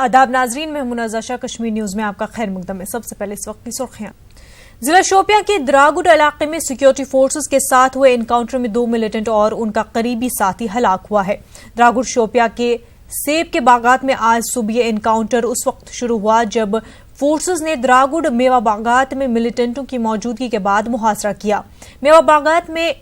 आदाब नाजरीन, मैं मुनाज़ा कश्मीर न्यूज में आपका खैर मकदम है। सबसे पहले इस वक्त की सुर्खियां। जिला शोपियां के द्रागुड इलाके में सिक्योरिटी फोर्सेस के साथ हुए एनकाउंटर में 2 मिलिटेंट और उनका करीबी साथी हलाक हुआ है। द्रागुड शोपियां के सेब के बागात में आज सुबह ये एनकाउंटर उस वक्त शुरू हुआ जब फोर्सेस ने द्रागुड मेवा बागात में मिलिटेंटों की मौजूदगी के बाद मुहासरा किया। मेवा बागात में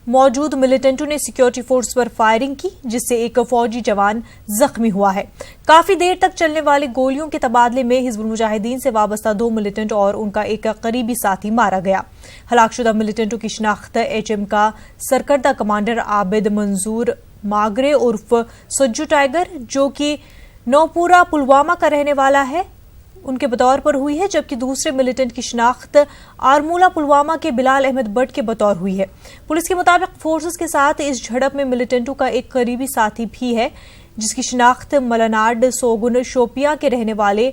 मौजूद मिलिटेंटों ने सिक्योरिटी फोर्स पर फायरिंग की, जिससे एक फौजी जवान जख्मी हुआ है। काफी देर तक चलने वाली गोलियों के तबादले में हिजबुल मुजाहिदीन से वाबस्ता 2 मिलिटेंट और उनका एक करीबी साथी मारा गया। हलाकशुदा मिलिटेंटों की शिनाख्त एचएम का सरकर्दा कमांडर आबिद मंजूर मागरे उर्फ सज्जू टाइगर, जो कि नौपुरा पुलवामा का रहने वाला है, उनके बतौर पर हुई है, जबकि दूसरे मिलिटेंट की शिनाख्त आरमूला पुलवामा के बिलाल अहमद बट के बतौर हुई है। पुलिस के मुताबिक फोर्सेस के साथ इस झड़प में मिलिटेंटों का एक करीबी साथी भी है, जिसकी शिनाख्त मलनाड सोगुन शोपिया के रहने वाले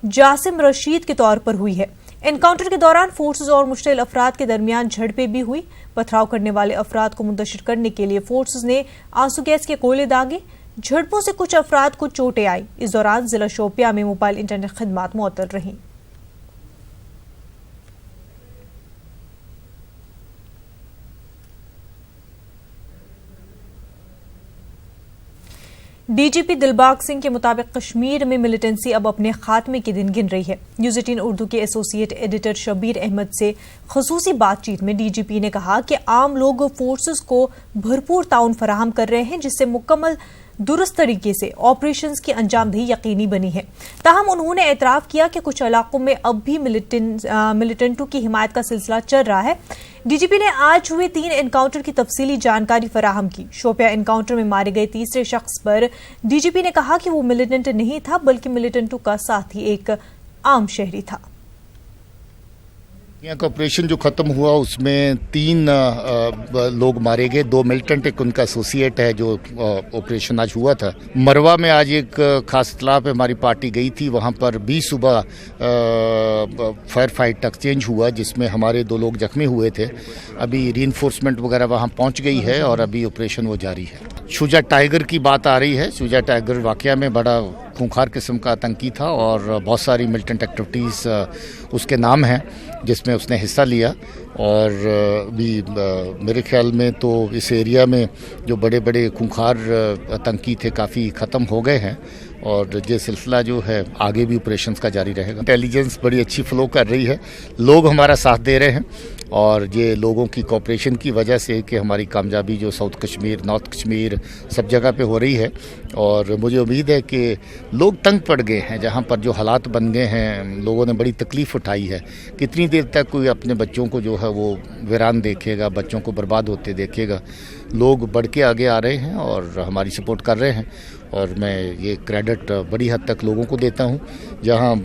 जासिम रशीद के तौर पर हुई है। एनकाउंटर के दौरान फोर्सेस और मुश्तिल अफराद के दरमियान झड़पें भी हुई। पथराव करने वाले अफराद को मुंतशिर करने के लिए फोर्सेस ने आंसू गैस के गोले दागे। झड़पों से कुछ अफराद को चोटें आई। इस दौरान जिला शोपिया में मोबाइल इंटरनेट खिदमात मुअत्तल रहीं। डीजीपी दिलबाग सिंह के मुताबिक कश्मीर में मिलिटेंसी अब अपने खात्मे के दिन गिन रही है। न्यूज 18 उर्दू के एसोसिएट एडिटर शबीर अहमद से खसूसी बातचीत में डीजीपी ने कहा कि आम लोग फोर्सेस को भरपूर ताउन फराहम कर रहे हैं, जिससे मुकम्मल दुरुस्त तरीके से ऑपरेशंस की अंजामदही यकीनी बनी है। ताहम उन्होंने एतराफ किया कि कुछ इलाकों में अब भी मिलिटेंटों की हिमायत का सिलसिला चल रहा है। डीजीपी ने आज हुए 3 एनकाउंटर की तफसीली जानकारी फराहम की। शोपिया एनकाउंटर में मारे गए तीसरे शख्स पर डीजीपी ने कहा कि वो मिलिटेंट नहीं था, बल्कि मिलिटेंटों का साथी एक आम शहरी था। यहाँ का ऑपरेशन जो खत्म हुआ उसमें 3 लोग मारे गए, 2 मिलिटेंट, एक उनका एसोसिएट है। जो ऑपरेशन आज हुआ था मरवा में, आज एक खास इत्तला पे हमारी पार्टी गई थी। वहाँ पर भी सुबह फायर फाइट एक्सचेंज हुआ, जिसमें हमारे 2 लोग जख्मी हुए थे। अभी रीइंफोर्समेंट वगैरह वहाँ पहुँच गई है और अभी ऑपरेशन वो जारी है। शुजा टाइगर की बात आ रही है। शुजा टाइगर वाकया में बड़ा खूंखार किस्म का आतंकी था और बहुत सारी मिलिटेंट एक्टिविटीज़ उसके नाम हैं जिसमें उसने हिस्सा लिया। और भी मेरे ख्याल में तो इस एरिया में जो बड़े बड़े खूंखार आतंकी थे काफ़ी ख़त्म हो गए हैं और ये सिलसिला जो है आगे भी ऑपरेशंस का जारी रहेगा। इंटेलिजेंस बड़ी अच्छी फ्लो कर रही है, लोग हमारा साथ दे रहे हैं और ये लोगों की कोऑपरेशन की वजह से कि हमारी कामयाबी जो साउथ कश्मीर, नॉर्थ कश्मीर सब जगह पे हो रही है। और मुझे उम्मीद है कि लोग तंग पड़ गए हैं, जहाँ पर जो हालात बन गए हैं, लोगों ने बड़ी तकलीफ़ उठाई है। कितनी देर तक कोई अपने बच्चों को जो है वो वीरान देखेगा, बच्चों को बर्बाद होते देखेगा। लोग बढ़ के आगे आ रहे हैं और हमारी सपोर्ट कर रहे हैं और मैं ये क्रेडिट बड़ी हद तक लोगों को देता हूँ। जहाँ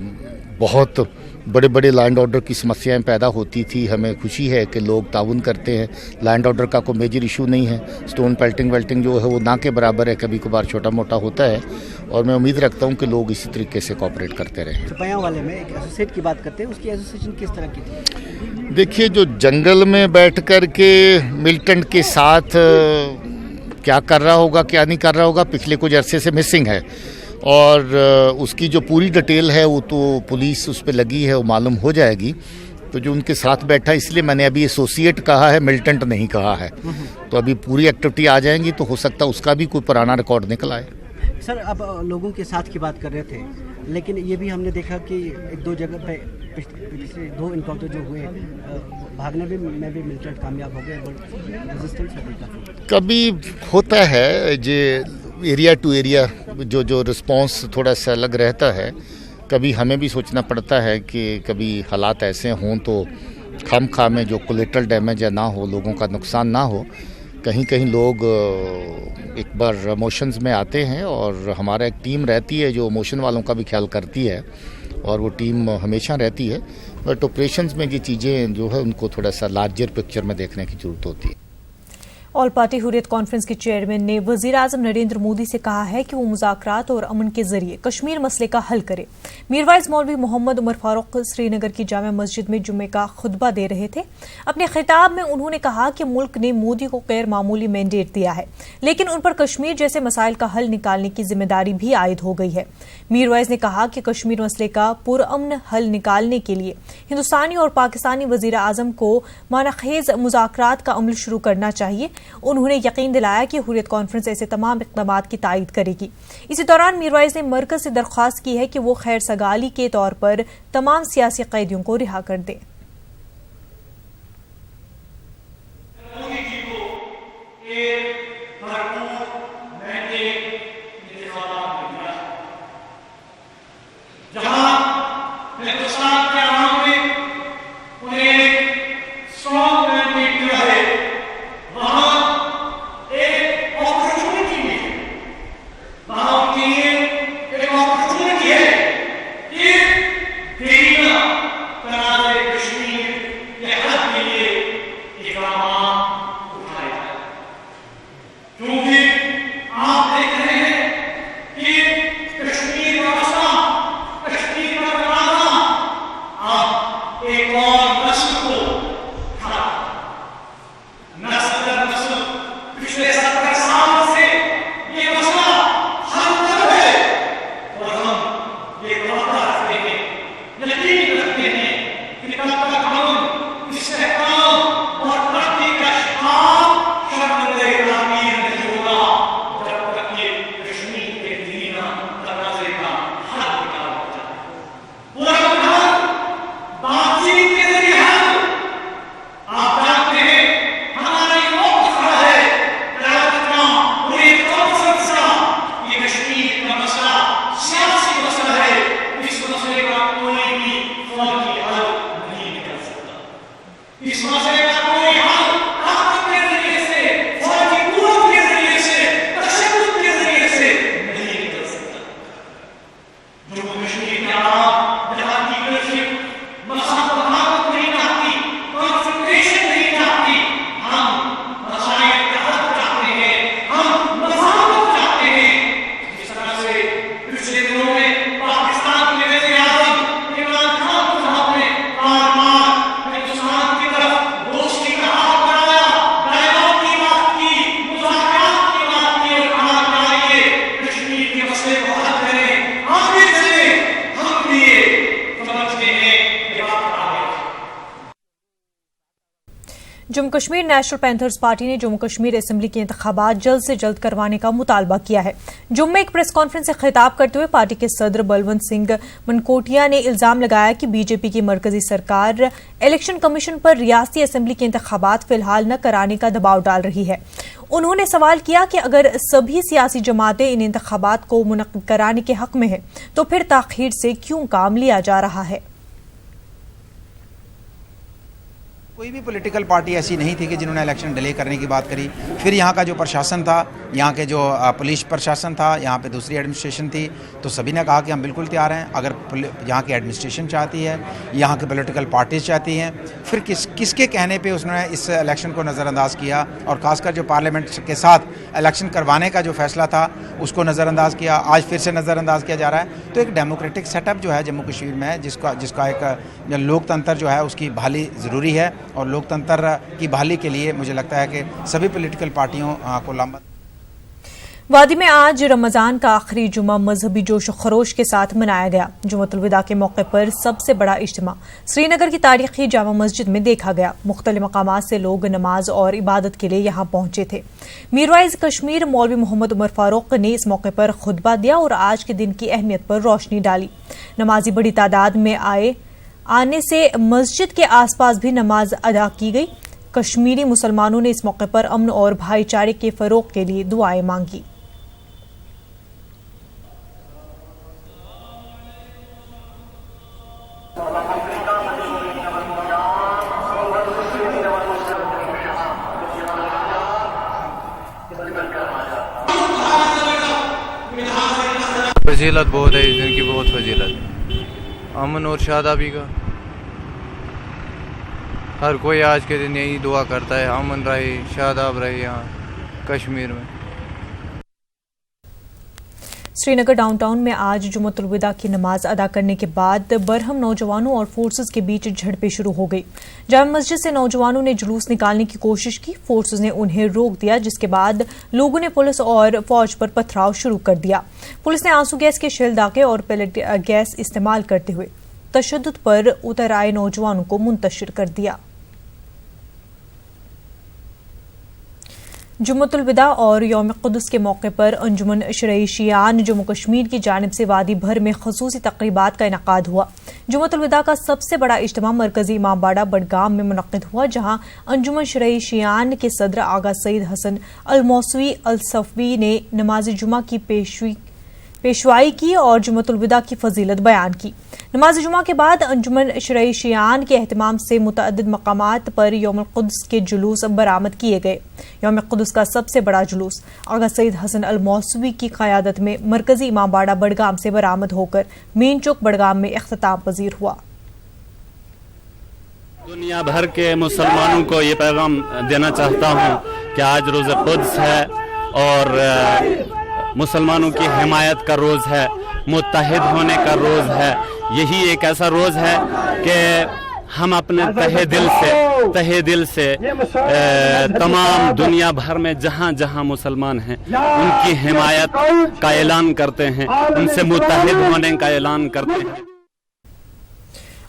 बहुत बड़े बड़े लैंड ऑर्डर की समस्याएं पैदा होती थी, हमें खुशी है कि लोग ताउन करते हैं। लैंड ऑर्डर का कोई मेजर इशू नहीं है। स्टोन पेल्टिंग वेल्टिंग जो है वो ना के बराबर है, कभी कभार छोटा मोटा होता है और मैं उम्मीद रखता हूँ कि लोग इसी तरीके से कोऑपरेट करते रहें। रुपया वाले में एक एसोसिएट की बात करते हैं, उसकी एसोसिएशन किस तरह की थी? देखिए, जो जंगल में बैठ कर के मिलिटेंट के साथ क्या कर रहा होगा क्या नहीं कर रहा होगा, पिछले कुछ अरसे से मिसिंग है और उसकी जो पूरी डिटेल है वो तो पुलिस उस पर लगी है, वो मालूम हो जाएगी। तो जो उनके साथ बैठा, इसलिए मैंने अभी एसोसिएट कहा है, मिलिटेंट नहीं कहा है। तो अभी पूरी एक्टिविटी आ जाएंगी तो हो सकता है उसका भी कोई पुराना रिकॉर्ड निकल आए। सर, अब लोगों के साथ की बात कर रहे थे, लेकिन ये भी हमने देखा कि 1-2 जगह पे पिछले 2 इनकाउंटर जो हुए, भागने में भी मिलिटेंट कामयाब हो गए, रेजिस्टेंस है। कभी होता है जे एरिया टू एरिया जो रिस्पांस थोड़ा सा अलग रहता है। कभी हमें भी सोचना पड़ता है कि कभी हालात ऐसे हों तो खामखा में जो कोलेटरल डैमेज या ना हो, लोगों का नुकसान ना हो। कहीं कहीं लोग एक बार इमोशंस में आते हैं और हमारा एक टीम रहती है जो इमोशन वालों का भी ख्याल करती है और वो टीम हमेशा रहती है। बट ऑपरेशंस में ये चीज़ें जो है उनको थोड़ा सा लार्जर पिक्चर में देखने की ज़रूरत होती है। ऑल पार्टी हुर्रियत कॉन्फ्रेंस के चेयरमैन ने वजीर आजम नरेंद्र मोदी से कहा है कि वो मुज़ाकरात और अमन के जरिए कश्मीर मसले का हल करे। मीरवाइज मौलवी मोहम्मद उमर फारूक श्रीनगर की जामा मस्जिद में जुम्मे का खुतबा दे रहे थे। अपने खिताब में उन्होंने कहा कि मुल्क ने मोदी को गैर मामूली मैंडेट दिया है, लेकिन उन पर कश्मीर जैसे मसाइल का हल निकालने की जिम्मेदारी भी आयद हो गई है। मीरवाइज ने कहा कि कश्मीर मसले का पुरअमन हल निकालने के लिए हिंदुस्तानी और पाकिस्तानी वजीर आजम को मानाखेज मुज़ाकरात का अमल शुरू करना चाहिए। उन्होंने यकीन दिलाया कि हुर्रियत कॉन्फ्रेंस ऐसे तमाम इक़दामात की तायीद करेगी। इसी दौरान मीरवाइज ने मरकज से दरख्वास्त की है कि वो खैर सगाली के तौर पर तमाम सियासी कैदियों को रिहा कर दें। Jammu Kashmir national panthers party ने जम्मू कश्मीर असेंबली के इंतखाबात जल्द से जल्द करवाने का मुतालबा किया है। जम्मू में एक प्रेस कॉन्फ्रेंस से खिताब करते हुए पार्टी के सदर बलवंत सिंह मनकोटिया ने इल्जाम लगाया कि बीजेपी की मरकजी सरकार इलेक्शन कमीशन पर रियासती असेंबली के इंतखाबात फिलहाल न कराने का दबाव डाल रही है। उन्होंने सवाल किया कि अगर सभी सियासी जमातें इन इंतखाबात को मुनक्किद कराने के हक में हैं, तो फिर ताखीर से क्यों काम लिया जा रहा है। कोई भी पॉलिटिकल पार्टी ऐसी नहीं थी कि जिन्होंने इलेक्शन डिले करने की बात करी। फिर यहाँ का जो प्रशासन था, यहाँ के जो पुलिस प्रशासन था, यहाँ पे दूसरी एडमिनिस्ट्रेशन थी, तो सभी ने कहा कि हम बिल्कुल तैयार हैं। अगर यहाँ की एडमिनिस्ट्रेशन चाहती है, यहाँ की पॉलिटिकल पार्टीज चाहती हैं, फिर किसके कहने पे उसने इस इलेक्शन को नज़रअंदाज किया और ख़ासकर जो पार्लियामेंट के साथ इलेक्शन करवाने का जो फैसला था उसको नज़रअंदाज किया। आज फिर से नज़रअंदाज किया जा रहा है। तो एक डेमोक्रेटिक सेटअप जो है जम्मू कश्मीर में, जिसका एक लोकतंत्र जो है उसकी बहाली ज़रूरी है, और लोकतंत्र की बहाली के लिए मुझे लगता है कि सभी पॉलिटिकल पार्टियों को लामबंद। वादी में आज रमजान का आखिरी जुमा मजहबी जोश खरोश के साथ मनाया गया। जुमतुल विदा के मौके पर सबसे बड़ा इज्तिमा श्रीनगर की तारीखी जामा मस्जिद में देखा गया। मुख्तलिफ मकामात से लोग नमाज और इबादत के लिए यहाँ पहुंचे थे। मीरवाइज कश्मीर मौलवी मोहम्मद उमर फारूक ने इस मौके पर खुतबा दिया और आज के दिन की अहमियत पर रोशनी डाली। नमाजी बड़ी तादाद में आने से मस्जिद के आसपास भी नमाज अदा की गई। कश्मीरी मुसलमानों ने इस मौके पर अमन और भाईचारे के फरोग के लिए दुआएं मांगी। फजीलत बहुत है इस दिन की, बहुत फजीलत, अमन और शादाबी का। हर कोई आज के दिन यही दुआ करता है, अमन रहे, शादाब रहे यहाँ कश्मीर में। श्रीनगर डाउनटाउन में आज जुम्मतुल विदा की नमाज अदा करने के बाद बरहम नौजवानों और फोर्सेस के बीच झड़पें शुरू हो गई। जामा मस्जिद से नौजवानों ने जुलूस निकालने की कोशिश की, फोर्सेस ने उन्हें रोक दिया, जिसके बाद लोगों ने पुलिस और फौज पर पथराव शुरू कर दिया। पुलिस ने आंसू गैस के शेल दागे और पेलेट गैस इस्तेमाल करते हुए तशद्दुद पर उतर आए नौजवानों को मुंतशिर कर दिया। जुम्मतुल विदा और यौम क़ुद्स के मौके पर अंजुमन शरई शियान जम्मू कश्मीर की जानिब से वादी भर में ख़ुसूसी तक़रीबात का इनेकाद हुआ। जुम्मतुल विदा का सबसे बड़ा इज्तिमा मरकजी इमामबाड़ा बडगाम में मुनक़्क़िद हुआ, जहां अंजुमन शरई शियान के सदर आगा सईद हसन अल मौसवी अल सफ़वी ने नमाज जुमा की पेशवाई की और जुम्मतुल विदा की फजीलत बयान की। नमाज जुमा के बाद अंजुमन शरई शियान के एहतमाम से मुतअद्दिद मकामात पर यौम क़ुद्स के जुलूस बरामद किए गए। यौम क़ुद्स का सबसे बड़ा जुलूस आगा सईद हसन अल मौसवी की क़यादत में मरकजी इमामबाड़ा बडगाम से बरामद होकर मेन चौक बडगाम में इख्तिताम पजीर हुआ। दुनिया भर के मुसलमानों को ये पैगाम देना चाहता हूँ कि आज रोज़ क़ुद्स है और मुसलमानों की हिमायत का रोज़ है, मुत्तहिद होने का रोज़ है। यही एक ऐसा रोज़ है कि हम अपने तहे दिल से तमाम दुनिया भर में जहाँ जहाँ मुसलमान हैं उनकी हिमायत का ऐलान करते हैं, उनसे मुत्तहिद होने का ऐलान करते हैं।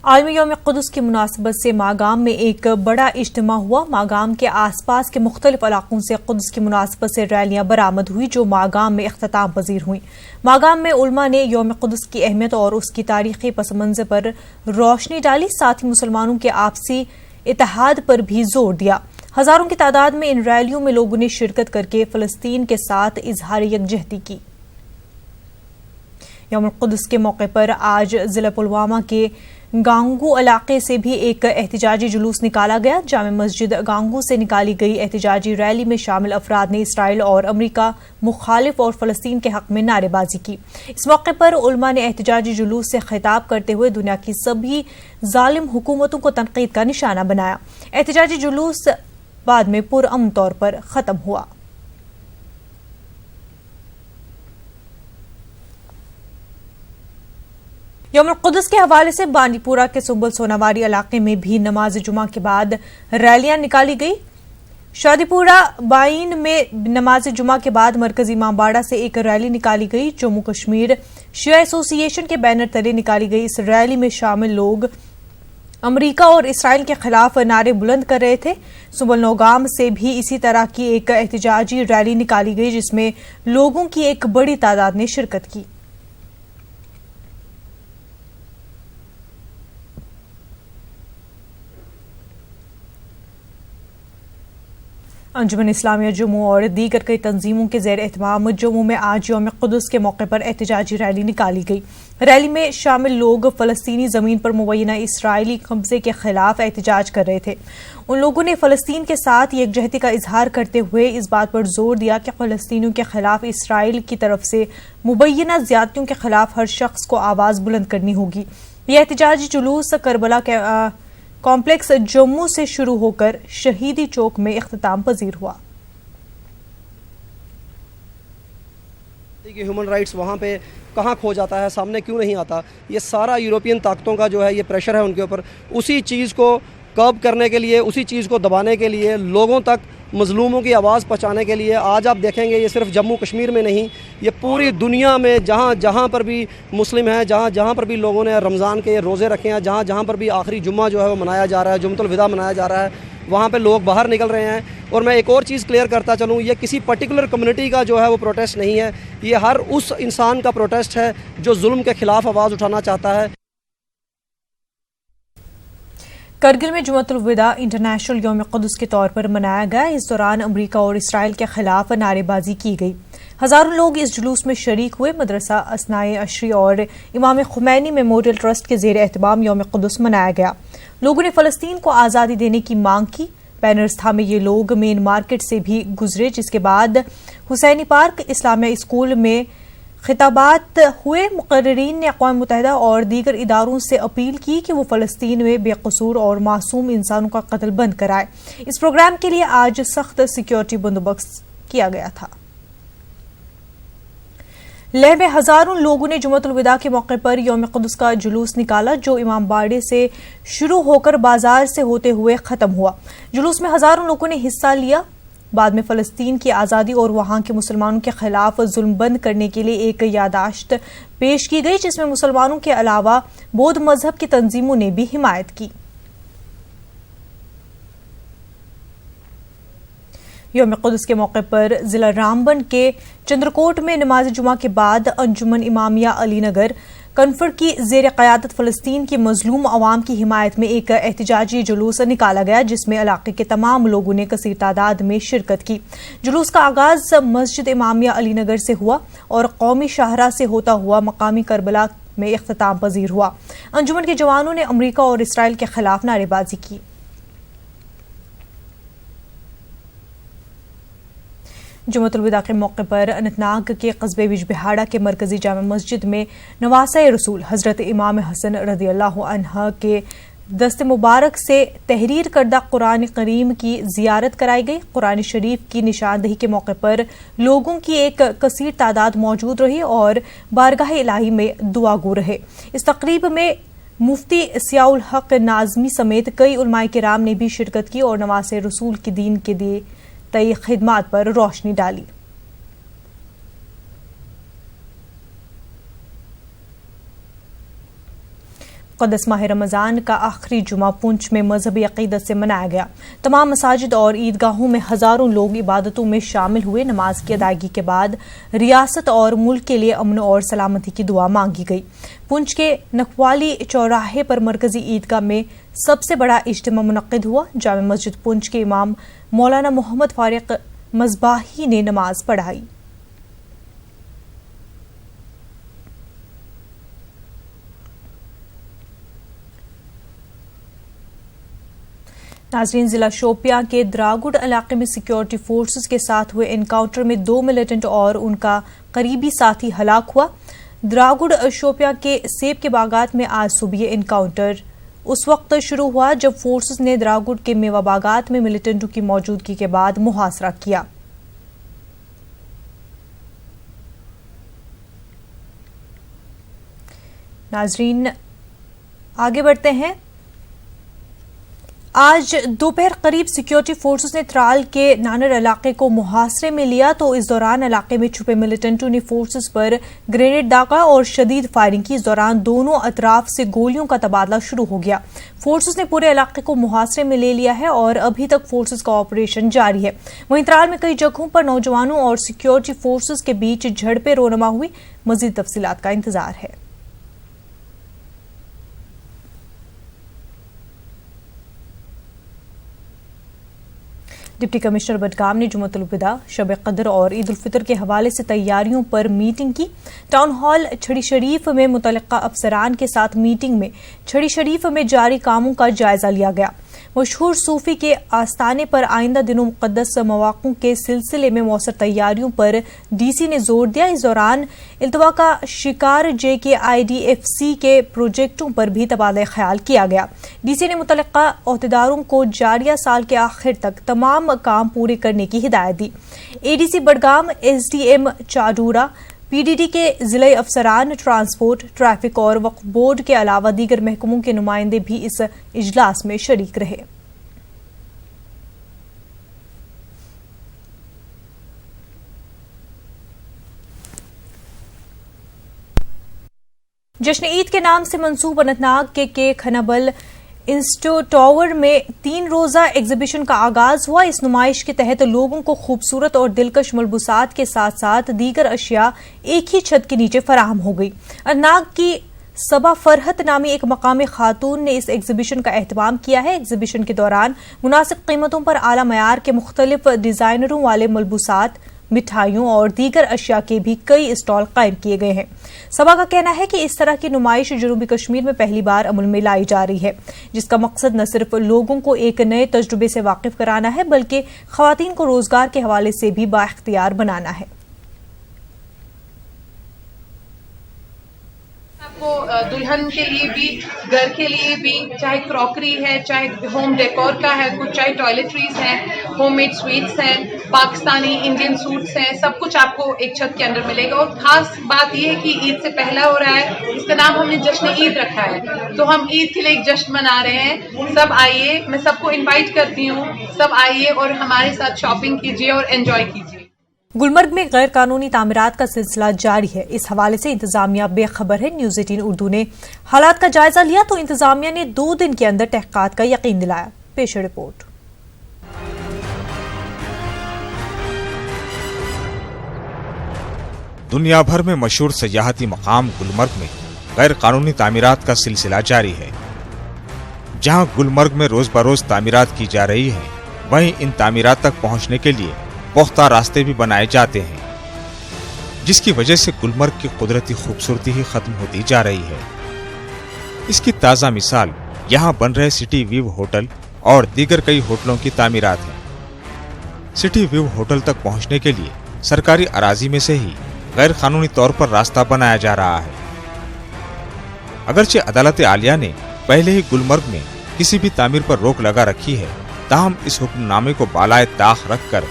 आलमी यौम क़ुद्स की मुनासबत से मागाम में एक बड़ा इज्तिमा हुआ। मागाम के आसपास के मुख्तलिफ इलाकों से क़ुद्स की मुनासबत से रैलियां बरामद हुई, जो मागाम में इख्तिताम पजीर हुई। मागाम में उलमा ने यौम क़ुद्स की अहमियत और उसकी तारीख़ी पस मंज़र पर रोशनी डाली, साथ ही मुसलमानों के आपसी इत्तेहाद पर भी जोर दिया। हजारों की तादाद में इन रैलियों में लोगों ने शिरकत करके फ़लस्तीन के साथ इजहार यकजहती की। यौम क़ुद्स के मौके पर आज जिला पुलवामा के गांगू इलाके से भी एक एहतिजाजी जुलूस निकाला गया। जामा मस्जिद गांगू से निकाली गई एहतिजाजी रैली में शामिल अफराद ने इसराइल और अमरीका मुखालिफ और फ़लस्तीन के हक में नारेबाजी की। इस मौके पर उलमा ने एहतिजाजी जुलूस से खिताब करते हुए दुनिया की सभी जालिम हुकूमतों को तनकीद का निशाना बनाया। एहतिजाजी जुलूस बाद में पुरअमन तौर पर ख़त्म हुआ। यौम क़ुद्स के हवाले से बांडीपुरा के सुंबल सोनावारी इलाके में भी नमाज जुमा के बाद रैलियां निकाली गई। शादीपुरा बाइन में नमाज जुमा के बाद मरकजी इमामबाड़ा से एक रैली निकाली गई। जम्मू कश्मीर शिया एसोसिएशन के बैनर तले निकाली गई इस रैली में शामिल लोग अमरीका और इसराइल के खिलाफ नारे बुलंद कर रहे थे। सुंबल नौगाम से भी इसी तरह की एक एहतिजाजी रैली निकाली गई, जिसमें लोगों की एक बड़ी तादाद ने शिरकत की। अंजुमन इस्लामिया जम्मू और दीगर कई तंजीमों के ज़ेर एहतमाम जम्मू में आज यौम क़ुद्स के मौके पर एहतिजाजी रैली निकाली गई। रैली में शामिल लोग फ़लस्तीनी ज़मीन पर मुबैना इसराइली कब्जे के खिलाफ एहतिजाज कर रहे थे। उन लोगों ने फ़लस्तीन के साथ यकजहती का इजहार करते हुए इस बात पर जोर दिया कि फ़लस्तीनियों के खिलाफ इसराइल की तरफ से मुबैना ज़्यादतियों के खिलाफ हर शख्स को आवाज़ बुलंद करनी होगी। यह एहतिजाजी जुलूस करबला के कॉम्प्लेक्स जम्मू से शुरू होकर शहीदी चौक में इख्तिताम पजीर हुआ। ह्यूमन राइट्स वहाँ पे कहाँ खो जाता है, सामने क्यों नहीं आता, ये सारा यूरोपियन ताकतों का जो है ये प्रेशर है उनके ऊपर। उसी चीज़ को कर्ब करने के लिए, उसी चीज़ को दबाने के लिए, लोगों तक मज़लूमों की आवाज़ पहुँचाने के लिए आज आप देखेंगे ये सिर्फ जम्मू कश्मीर में नहीं, ये पूरी दुनिया में जहाँ जहाँ पर भी मुस्लिम हैं, जहाँ जहाँ पर भी लोगों ने रमज़ान के रोज़े रखे हैं, जहाँ जहाँ पर भी आखिरी जुम्मा जो है वो मनाया जा रहा है, जुम्मतुल विदा मनाया जा रहा है, वहाँ पे लोग बाहर निकल रहे हैं। और मैं एक और चीज़ क्लियर करता चलूँ, ये किसी पर्टिकुलर कम्युनिटी का जो है वो प्रोटेस्ट नहीं है, ये हर उस इंसान का प्रोटेस्ट है जो जुल्म के ख़िलाफ़ आवाज़ उठाना चाहता है। करगिल में जुम्मतुल विदा इंटरनेशनल यौम क़ुद्स के तौर पर मनाया गया। इस दौरान अमरीका और इसराइल के खिलाफ नारेबाजी की गई। हजारों लोग इस जुलूस में शरीक हुए। मदरसा असनाए अशरी और इमाम खुमैनी मेमोरियल ट्रस्ट के ज़ेर एहतमाम यौम क़ुद्स मनाया गया। लोगों ने फ़लस्तीन को आज़ादी देने की मांग की। बैनर्स थामे ये लोग मेन मार्केट से भी गुजरे, जिसके बाद हुसैनी पार्क इस्लामिया स्कूल में خطابات ہوئے مقررین نے اقوام متحدہ اور دیگر اداروں سے اپیل کی کہ وہ فلسطین میں بے قصور اور معصوم انسانوں کا قتل بند کرائے۔ اس پروگرام کے لیے آج سخت سیکیورٹی بندوبست کیا گیا تھا۔ لیہ میں ہزاروں لوگوں نے جمعۃ الوداع کے موقع پر یوم قدس کا جلوس نکالا جو امام باڑے سے شروع ہو کر بازار سے ہوتے ہوئے ختم ہوا۔ جلوس میں ہزاروں لوگوں نے حصہ لیا۔ بعد میں فلسطین کی آزادی اور وہاں کے مسلمانوں کے خلاف ظلم بند کرنے کے لیے ایک یادداشت پیش کی گئی جس میں مسلمانوں کے علاوہ بودھ مذہب کی تنظیموں نے بھی حمایت کی۔ یوم قدس کے موقع پر ضلع رامبن کے چندرکوٹ میں نماز جمعہ کے بعد انجمن امامیہ علی نگر کنفر کی زیر قیادت فلسطین کی مظلوم عوام کی حمایت میں ایک احتجاجی جلوس نکالا گیا جس میں علاقے کے تمام لوگوں نے کثیر تعداد میں شرکت کی۔ جلوس کا آغاز مسجد امامیہ علی نگر سے ہوا اور قومی شاہراہ سے ہوتا ہوا مقامی کربلا میں اختتام پذیر ہوا۔ انجمن کے جوانوں نے امریکہ اور اسرائیل کے خلاف نعرے بازی کی۔ جمعۃ الوداع کے موقع پر اننت ناگ کے قصبے بج بہاڑا کے مرکزی جامع مسجد میں نواسہ رسول حضرت امام حسن رضی اللہ عنہ کے دست مبارک سے تحریر کردہ قرآن کریم کی زیارت کرائی گئی۔ قرآن شریف کی نشاندہی کے موقع پر لوگوں کی ایک کثیر تعداد موجود رہی اور بارگاہ الہی میں دعا گو رہے۔ اس تقریب میں مفتی ضیاء الحق ناظمی سمیت کئی علماء کرام نے بھی شرکت کی اور نواسہ رسول کے دین کے دیے تئی خدمات پر روشنی ڈالی۔ مقدس ماہ رمضان کا آخری جمعہ پونچھ میں مذہبی عقیدت سے منایا گیا۔ تمام مساجد اور عیدگاہوں میں ہزاروں لوگ عبادتوں میں شامل ہوئے۔ نماز کی ادائیگی کے بعد ریاست اور ملک کے لیے امن اور سلامتی کی دعا مانگی گئی۔ پونچھ کے نکوالی چوراہے پر مرکزی عیدگاہ میں سب سے بڑا اجتماع منعقد ہوا۔ جامع مسجد پونچھ کے امام مولانا محمد فارق مصباحی نے نماز پڑھائی۔ ناظرین، ضلع شوپیاں کے دراگڈ علاقے میں سیکیورٹی فورسز کے ساتھ ہوئے انکاؤنٹر میں 2 ملیٹنٹ اور ان کا قریبی ساتھی ہلاک ہوا۔ دراگڈ شوپیاں کے سیب کے باغات میں آج صبح یہ انکاؤنٹر اس وقت شروع ہوا جب فورسز نے دراگڈ کے میوہ باغات میں ملیٹنٹوں کی موجودگی کے بعد محاصرہ کیا۔ ناظرین، آگے بڑھتے ہیں۔ آج دوپہر قریب سیکیورٹی فورسز نے ترال کے نانر علاقے کو محاصرے میں لیا تو اس دوران علاقے میں چھپے ملیٹنٹوں نے فورسز پر گرینیڈ داغا اور شدید فائرنگ کی۔ اس دوران دونوں اطراف سے گولیوں کا تبادلہ شروع ہو گیا۔ فورسز نے پورے علاقے کو محاصرے میں لے لیا ہے اور ابھی تک فورسز کا آپریشن جاری ہے۔ وہیں ترال میں کئی جگہوں پر نوجوانوں اور سیکیورٹی فورسز کے بیچ جھڑپیں رونما ہوئی۔ مزید تفصیلات کا انتظار ہے۔ ڈپٹی کمشنر بڈگام نے جمعۃ الوداع، شب قدر اور عید الفطر کے حوالے سے تیاریوں پر میٹنگ کی۔ ٹاؤن ہال چھڑی شریف میں متعلقہ افسران کے ساتھ میٹنگ میں چھڑی شریف میں جاری کاموں کا جائزہ لیا گیا۔ مشہور صوفی کے آستانے پر آئندہ دنوں مقدس مواقعوں کے سلسلے میں مؤثر تیاریوں پر ڈی سی نے زور دیا۔ اس دوران التوا کا شکار JKIDFC کے پروجیکٹوں پر بھی تبادلہ خیال کیا گیا۔ ڈی سی نے متعلقہ عہدیداروں کو جاریہ سال کے آخر تک تمام کام پورے کرنے کی ہدایت دی۔ ADC Budgam, SDM Chadoora, PDD کے ضلعی افسران، ٹرانسپورٹ، ٹریفک اور وقف بورڈ کے علاوہ دیگر محکموں کے نمائندے بھی اس اجلاس میں شریک رہے۔ جشن عید کے نام سے منسوب اننت ناگ کے کھنبل انسٹو ٹاور میں 3 روزہ ایگزیبیشن کا آغاز ہوا۔ اس نمائش کے تحت لوگوں کو خوبصورت اور دلکش ملبوسات کے ساتھ ساتھ دیگر اشیاء ایک ہی چھت کے نیچے فراہم ہو گئی۔ اننت ناگ کی صبا فرحت نامی ایک مقامی خاتون نے اس ایگزیبیشن کا اہتمام کیا ہے۔ ایگزیبیشن کے دوران مناسب قیمتوں پر اعلی معیار کے مختلف ڈیزائنروں والے ملبوسات، مٹھائیوں اور دیگر اشیاء کے بھی کئی اسٹال قائم کیے گئے ہیں۔ صبا کا کہنا ہے کہ اس طرح کی نمائش جنوبی کشمیر میں پہلی بار عمل میں لائی جا رہی ہے، جس کا مقصد نہ صرف لوگوں کو ایک نئے تجربے سے واقف کرانا ہے بلکہ خواتین کو روزگار کے حوالے سے بھی بااختیار بنانا ہے۔ को दुल्हन के लिए भी, घर के लिए भी, चाहे क्रॉकरी है, चाहे होम डेकोर का है कुछ, चाहे टॉयलेटरीज हैं, होममेड स्वीट्स हैं, पाकिस्तानी इंडियन सूट्स हैं, सब कुछ आपको एक छत के अंदर मिलेगा। और खास बात ये है कि ईद से पहला हो रहा है, इसका नाम हमने जश्न ईद रखा है, तो हम ईद के लिए एक जश्न मना रहे हैं। सब आइए, मैं सबको इनवाइट करती हूँ, सब आइए और हमारे साथ शॉपिंग कीजिए और एंजॉय कीजिए। गुलमर्ग में गैर कानूनी तामीरात का सिलसिला जारी है। इस हवाले से इंतजामिया बेखबर है। न्यूज़ 18 उर्दू ने हालात का जायजा लिया तो इंतजामिया ने 2 दिन के अंदर तहकीकात का यकीन दिलाया। पेश रिपोर्ट। दुनिया भर में मशहूर सयाहती मकाम गुलमर्ग में गैर कानूनी तामीरात का सिलसिला जारी है। जहां गुलमर्ग में रोज बरोज तामीरात की जा रही है, वहीं इन तामीरात तक पहुंचने के लिए पुख्ता रास्ते भी बनाए जाते हैं, जिसकी वजह से गुलमर्ग की कुदरती खूबसूरती ही खत्म होती जा रही है। इसकी ताज़ा मिसाल यहाँ बन रहे सिटी व्यू होटल और दीगर कई होटलों की तामीरात है। सिटी व्यू होटल तक पहुँचने के लिए सरकारी अराजी में से ही गैर कानूनी तौर पर रास्ता बनाया जा रहा है। अगरचे अदालत आलिया ने पहले ही गुलमर्ग में किसी भी तामीर पर रोक लगा रखी है, ताहम इस हुक्मनामे को बालाए ताख रखकर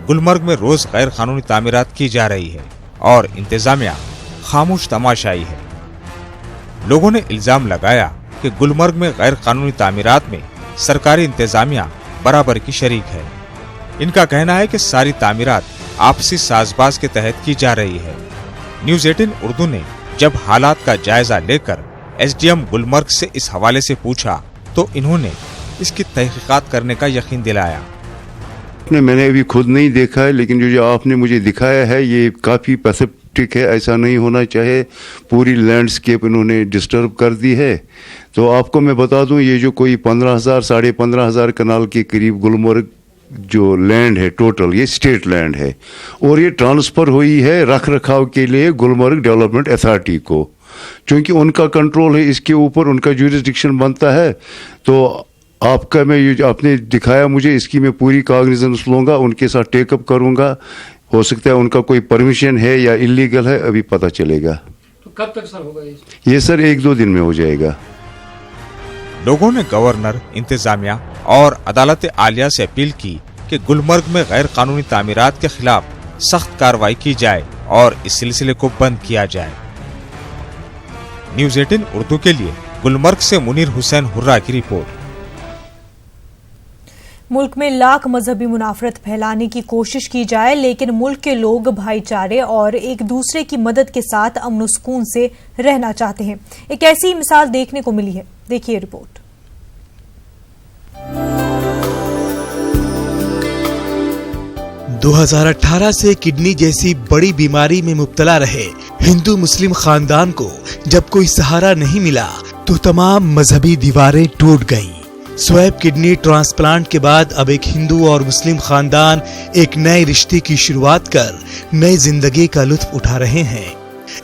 गुलमर्ग में रोज गैर कानूनी तामीरात की जा रही है और इंतजामिया खामोश तमाशाई है। लोगों ने इल्जाम लगाया कि गुलमर्ग में गैर कानूनी तामीरात में सरकारी इंतजामिया बराबर की शरीक है। इनका कहना है कि सारी तामीरात आपसी साजबाज के तहत की जा रही है। न्यूज़ 18 उर्दू ने जब हालात का जायजा लेकर एसडीएम गुलमर्ग से इस हवाले से पूछा तो इन्होंने इसकी तहकीकात करने का यकीन दिलाया। मैंने अभी खुद नहीं देखा है, लेकिन जो आपने मुझे दिखाया है ये काफ़ी पैसेप्टिक है। ऐसा नहीं होना चाहिए। पूरी लैंडस्केप इन्होंने डिस्टर्ब कर दी है। तो आपको मैं बता दूं, ये जो कोई 15,000 साढ़े 15,000 कनाल के करीब गुलमर्ग जो लैंड है टोटल, ये स्टेट लैंड है और ये ट्रांसफ़र हुई है रख रखाव के लिए गुलमर्ग डेवलपमेंट अथॉरिटी को, क्योंकि उनका कंट्रोल है इसके ऊपर, उनका जुरिस्डिक्शन बनता है। तो आपका मैं ये आपने दिखाया मुझे, इसकी मैं पूरी कागनिजेंस लूँगा, उनके साथ टेकअप करूँगा। हो सकता है उनका कोई परमिशन है या इलीगल है, अभी पता चलेगा। तो कब तक सर होगा ये सर 1-2 दिन में हो जाएगा। लोगों ने गवर्नर, इंतजामिया और अदालत आलिया से अपील की कि गुलमर्ग में गैर कानूनी तामीरात के खिलाफ सख्त कार्रवाई की जाए और इस सिलसिले को बंद किया जाए। न्यूज़ 18 उर्दू के लिए गुलमर्ग से मुनीर हुसैन हुर्रा की रिपोर्ट। मुल्क में लाख मजहबी मुनाफरत फैलाने की कोशिश की जाए, लेकिन मुल्क के लोग भाईचारे और एक दूसरे की मदद के साथ अमन सुकून से रहना चाहते हैं। एक ऐसी मिसाल देखने को मिली है। देखिए रिपोर्ट। दो 2018 से किडनी जैसी बड़ी बीमारी में मुब्तला रहे हिंदू मुस्लिम खानदान को जब कोई सहारा नहीं मिला तो तमाम मजहबी दीवारें टूट गईं। स्वैप किडनी ट्रांसप्लांट के बाद अब एक हिंदू और मुस्लिम खानदान एक नए रिश्ते की शुरुआत कर नई जिंदगी का लुत्फ उठा रहे हैं।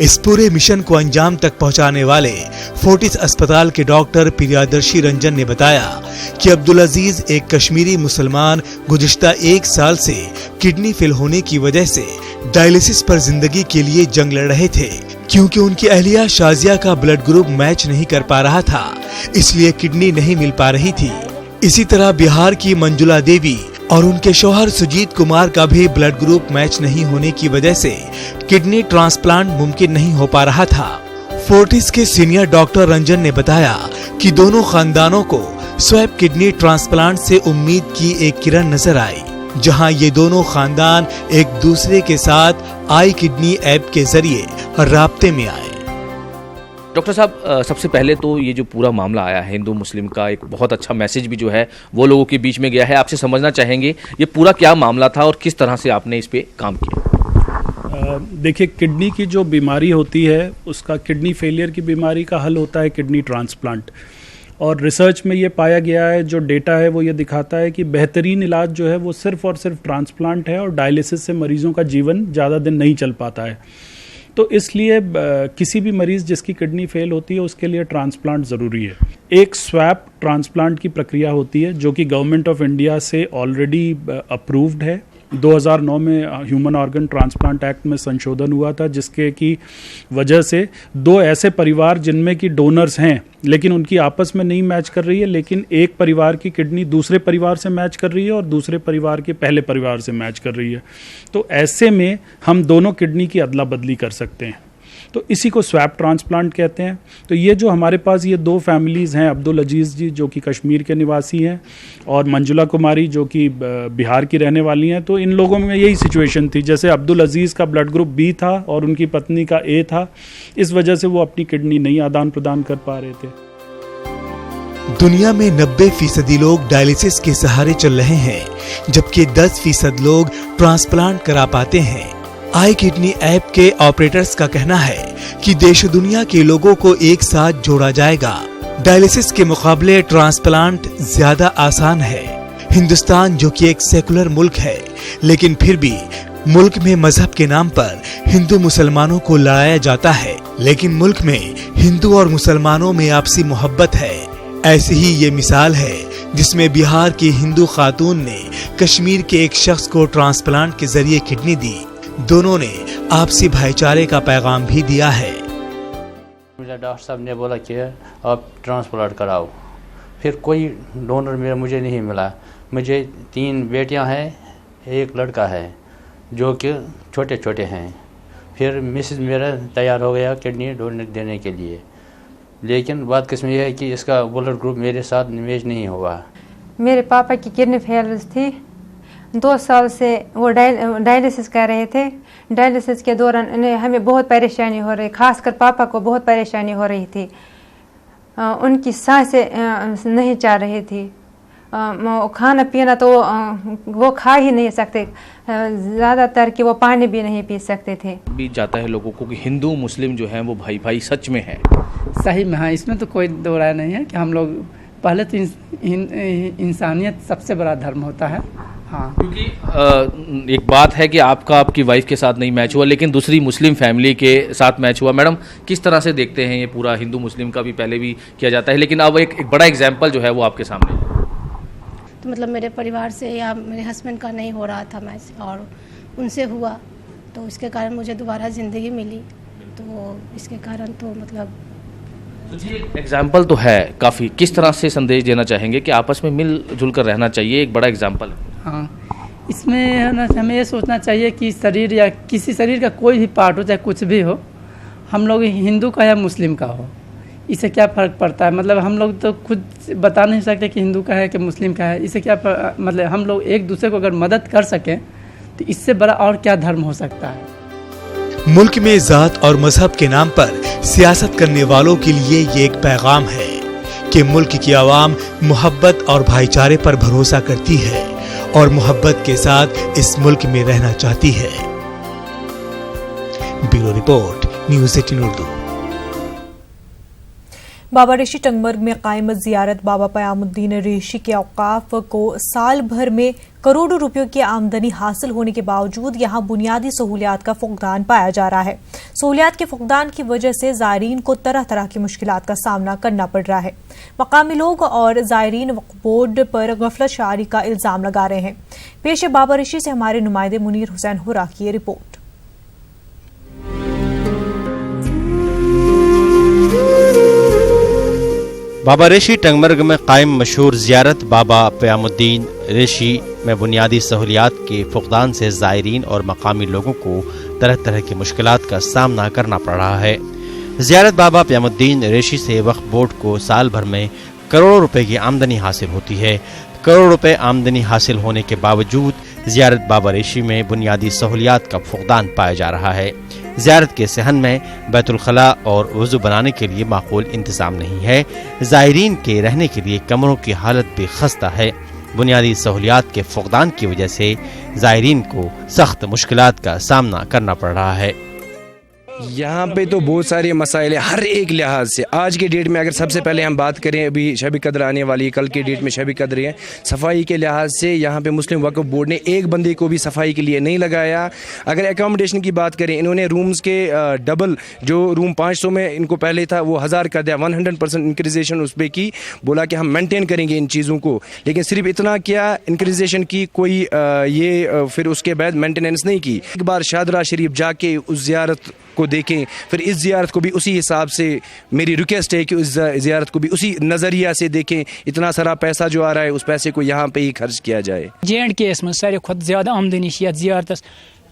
इस पूरे मिशन को अंजाम तक पहुंचाने वाले फोर्टिस अस्पताल के डॉक्टर प्रियदर्शी रंजन ने बताया कि अब्दुल अजीज एक कश्मीरी मुसलमान गुज़िश्ता 1 साल से किडनी फेल होने की वजह से डायलिसिस पर जिंदगी के लिए जंग लड़ रहे थे, क्योंकि उनकी अहलिया शाजिया का ब्लड ग्रुप मैच नहीं कर पा रहा था, इसलिए किडनी नहीं मिल पा रही थी। इसी तरह बिहार की मंजुला देवी और उनके शौहर सुजीत कुमार का भी ब्लड ग्रुप मैच नहीं होने की वजह से किडनी ट्रांसप्लांट मुमकिन नहीं हो पा रहा था। फोर्टिस के सीनियर डॉक्टर रंजन ने बताया कि दोनों खानदानों को स्वैप किडनी ट्रांसप्लांट से उम्मीद की एक किरण नजर आई, जहां ये दोनों खानदान एक दूसरे के साथ आई किडनी ऐप के जरिए राब्ते में आए। डॉक्टर साहब, सबसे पहले तो ये जो पूरा मामला आया है हिंदू मुस्लिम का, एक बहुत अच्छा मैसेज भी जो है वो लोगों के बीच में गया है। आपसे समझना चाहेंगे ये पूरा क्या मामला था और किस तरह से आपने इस पे काम किया? देखिए, किडनी की जो बीमारी होती है उसका, किडनी फेलियर की बीमारी का हल होता है किडनी ट्रांसप्लांट। और रिसर्च में ये पाया गया है, जो डेटा है वो ये दिखाता है कि बेहतरीन इलाज जो है वो सिर्फ और सिर्फ ट्रांसप्लांट है, और डायलिसिस से मरीज़ों का जीवन ज़्यादा दिन नहीं चल पाता है। तो इसलिए किसी भी मरीज़ जिसकी किडनी फेल होती है उसके लिए ट्रांसप्लांट ज़रूरी है। एक स्वैप ट्रांसप्लांट की प्रक्रिया होती है जो कि गवर्नमेंट ऑफ इंडिया से ऑलरेडी अप्रूव्ड है 2009 में ह्यूमन ऑर्गन ट्रांसप्लांट एक्ट में संशोधन हुआ था, जिसके की वजह से 2 ऐसे परिवार जिनमें कि डोनर्स हैं लेकिन उनकी आपस में नहीं मैच कर रही है, लेकिन एक परिवार की किडनी दूसरे परिवार से मैच कर रही है और दूसरे परिवार के पहले परिवार से मैच कर रही है, तो ऐसे में हम दोनों किडनी की अदला बदली कर सकते हैं। तो इसी को स्वैप ट्रांसप्लांट कहते हैं। तो ये जो हमारे पास ये 2 फैमिलीज़ हैं, अब्दुल अजीज़ जी जो कि कश्मीर के निवासी हैं और मंजुला कुमारी जो कि बिहार की रहने वाली हैं, तो इन लोगों में यही सिचुएशन थी। जैसे अब्दुल अजीज़ का ब्लड ग्रुप बी था और उनकी पत्नी का ए था, इस वजह से वो अपनी किडनी नहीं आदान प्रदान कर पा रहे थे। दुनिया में 90% लोग डायलिसिस के सहारे चल रहे हैं, जबकि 10% लोग ट्रांसप्लांट करा पाते हैं। आई किडनी ऐप के ऑपरेटर्स का कहना है कि देश दुनिया के लोगों को एक साथ जोड़ा जाएगा। डायलिसिस के मुकाबले ट्रांसप्लांट ज्यादा आसान है। हिंदुस्तान जो कि एक सेकुलर मुल्क है, लेकिन फिर भी मुल्क में मजहब के नाम पर हिंदू मुसलमानों को लड़ाया जाता है, लेकिन मुल्क में हिंदू और मुसलमानों में आपसी मोहब्बत है। ऐसी ही ये मिसाल है जिसमें बिहार की हिंदू खातून ने कश्मीर के एक शख्स को ट्रांसप्लांट के जरिए किडनी दी। दोनों ने आपसी भाईचारे का पैगाम भी दिया है। मुझे डॉक्टर साहब ने बोला कि आप ट्रांसप्लांट कराओ, फिर कोई डोनर मुझे नहीं मिला। मुझे 3 बेटियां हैं, 1 लड़का है जो कि छोटे छोटे हैं। फिर मिसेस मेरा तैयार हो गया किडनी डोनेट देने के लिए, लेकिन बात किस्म ये है कि इसका ब्लड ग्रुप मेरे साथ मैच नहीं हुआ। मेरे पापा की किडनी फेल थी, 2 साल से वो डायलिसिस कर रहे थे। डायलिसिस के दौरान हमें बहुत परेशानी हो रही, खासकर पापा को बहुत परेशानी हो रही थी। उनकी सांसें नहीं चल रही थी, खाना पीना तो वो खा ही नहीं सकते, ज़्यादातर कि वो पानी भी नहीं पी सकते थे। बीत जाता है लोगों को कि हिंदू मुस्लिम जो हैं वो भाई भाई सच में है। सही में हाँ, इसमें तो कोई दो राय नहीं है कि हम लोग पहले तो इंसानियत सबसे बड़ा धर्म होता है। हाँ, क्योंकि एक बात है कि आपका आपकी वाइफ के साथ नहीं मैच हुआ, लेकिन दूसरी मुस्लिम फैमिली के साथ मैच हुआ। मैडम किस तरह से देखते हैं ये पूरा? हिंदू मुस्लिम का भी पहले भी किया जाता है, लेकिन अब एक बड़ा एग्जाम्पल जो है वो आपके सामने। तो मतलब मेरे परिवार से या मेरे हस्बैंड का नहीं हो रहा था मैच और उनसे हुआ, तो इसके कारण मुझे दोबारा ज़िंदगी मिली। तो इसके कारण तो मतलब एग्जाम्पल तो है काफ़ी। किस तरह से संदेश देना चाहेंगे कि आपस में मिलजुल कर रहना चाहिए? एक बड़ा एग्जाम्पल है। हाँ, इसमें हमें ये सोचना चाहिए कि शरीर या किसी शरीर का कोई भी पार्ट हो, चाहे कुछ भी हो, हम लोग हिंदू का या मुस्लिम का हो, इससे क्या फ़र्क पड़ता है? मतलब हम लोग तो खुद बता नहीं सकते कि हिंदू का है कि मुस्लिम का है। इससे क्या मतलब हम लोग एक दूसरे को अगर मदद कर सकें तो इससे बड़ा और क्या धर्म हो सकता है? मुल्क में जात और मजहब के नाम पर सियासत करने वालों के लिए ये एक पैगाम है कि मुल्क की आवाम मोहब्बत और भाईचारे पर भरोसा करती है और मोहब्बत के साथ इस मुल्क में रहना चाहती है। Bureau report, news 18 Urdu. Baba Rishi Tangmarg में कायम जियारत बाबा क़यामुद्दीन रिशी के औकाफ को साल भर में करोड़ों रुपयों की आमदनी हासिल होने के बावजूद यहां बुनियादी सहूलियात का फुकदान पाया जा रहा है। सहूलियात के फुकदान की वजह से ज़ायरीन को तरह तरह की मुश्किलात का सामना करना पड़ रहा है। मकामी लोग और ज़ायरीन वक्फ बोर्ड पर गफलत शारी का इल्ज़ाम लगा रहे हैं। पेश बाबा रिशी से हमारे नुमाइंदे मुनीर हुसैन हुरा की ये रिपोर्ट। बाबा रिशी टंगमर्ग में कायम मशहूर ज़ियारत बाबा क़यामुद्दीन रिशी में बुनियादी सहूलियात के फुकदान से ज़ायरीन और मकामी लोगों को तरह तरह की मुश्किलात का सामना करना पड़ रहा है। ज़ियारत बाबा क़यामुद्दीन रिशी से वक्फ बोर्ड को साल भर में करोड़ों रुपए की आमदनी हासिल होती है। करोड़ों रुपए आमदनी हासिल होने के बावजूद ज़ियारत बाबा रिशी में बुनियादी सहूलियात का फुकदान पाया जा रहा है। ज़ियारत के सहन में बैतुल खला और वज़ू बनाने के लिए माकूल इंतज़ाम नहीं है। ज़ायरीन के रहने के लिए कमरों की हालत भी खस्ता है। बुनियादी सहूलियात के फुकदान की वजह से ज़ायरीन को सख्त मुश्किलात का सामना करना पड़ रहा है। यहाँ पे तो बहुत सारे मसाइल हैं हर एक लिहाज से। आज के डेट में अगर सबसे पहले हम बात करें, अभी शब कद्र आने वाली है, कल के डेट में शब कद्र है, सफाई के लिहाज से यहाँ पे मुस्लिम वक्फ बोर्ड ने एक बंदे को भी सफाई के लिए नहीं लगाया। अगर एकोमोडेशन की बात करें, इन्होंने रूम्स के डबल, जो रूम 500 में इनको पहले था वो 1000 कर दिया, 100% इंक्रीजेशन उस पर की, बोला कि हम मेंटेन करेंगे इन चीज़ों को, लेकिन सिर्फ इतना किया, इंक्रीजेशन की कोई फिर उसके बाद मेंटेनेंस नहीं की। एक बार शादरा शरीफ जाके उस ज़ियारत को देखें, फिर इस ज़ियारत को भी उसी हिसाब से, मेरी रिक्वेस्ट है कि उस ज़ियारत को भी उसी नज़रिया से देखें। इतना सारा पैसा जो आ रहा है उस पैसे को यहाँ पे ही खर्च किया जाए। JNK में सारे खुद ज़्यादा आमदनी ज़ियारत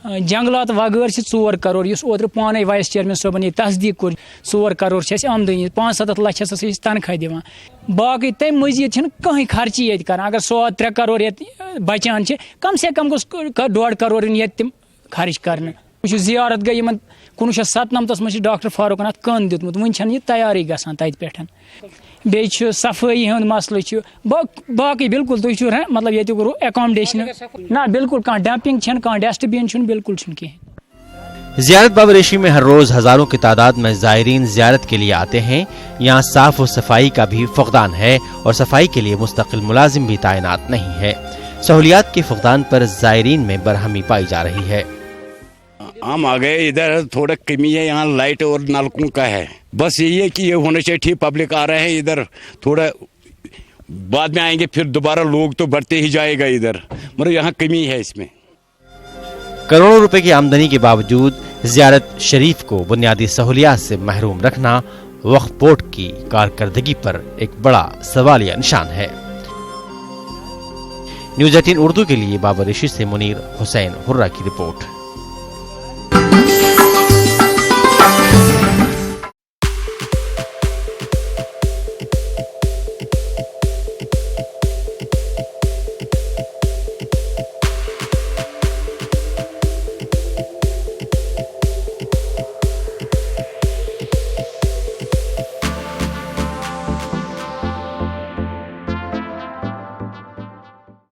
जंगलात वगैरह 4 करोड़, ओतर पाने वाइस चेयरमैन सोबन ये तस्दीक कोर 4 करोड़ आमदनी, 5-7 लाख तनख्वाह दिवान। बाकी तम मजीद कहीं खर्ची ये कर, अगर 100-3 करोड़ ये बचान कम से कम गोस 1.5 करोड़ ये तम खर्च कर। ज़ियारत गई 1997 में डॉक्टर फारूक अहमद कन दितमुत, वन यह तैयारी गसान तत पे बे सफाई हूँ मसल बाकी बिल्कुल तुम मतलब ये एकोमोडेशन ना बिल्कुल कह डंपिंग कह डस्टबिन बिल्कुल कहें। ज़ियारत बाबा रेशी में हर रोज़ हज़ारों की तादाद में ज़ायरीन ज़ियारत के लिए आते हैं। यहाँ साफ़ व सफाई का भी फुक़दान है और सफाई के लिए मुस्तकिल मुलाजिम भी तैनात नहीं है। सहूलियात के फुक़दान पर ज़ायरीन में बरहमी पाई जा रही है। हम आ गए, इधर थोड़ा कमी है, यहाँ लाइट और नलकों का है, बस यही है कि ये होना चाहिए ठीक। पब्लिक आ रहे हैं इधर, थोड़ा बाद में आएंगे, फिर दोबारा लोग तो बढ़ते ही जाएगा इधर, मगर यहाँ कमी है इसमें। करोड़ों रुपए की आमदनी के बावजूद ज़ियारत शरीफ को बुनियादी सहूलियात से महरूम रखना वक्फ बोर्ड की कारकर्दगी पर एक बड़ा सवालिया निशान है। न्यूज़ 18 उर्दू के लिए बाबा रेशी से मुनीर हुसैन हुर्रा की रिपोर्ट।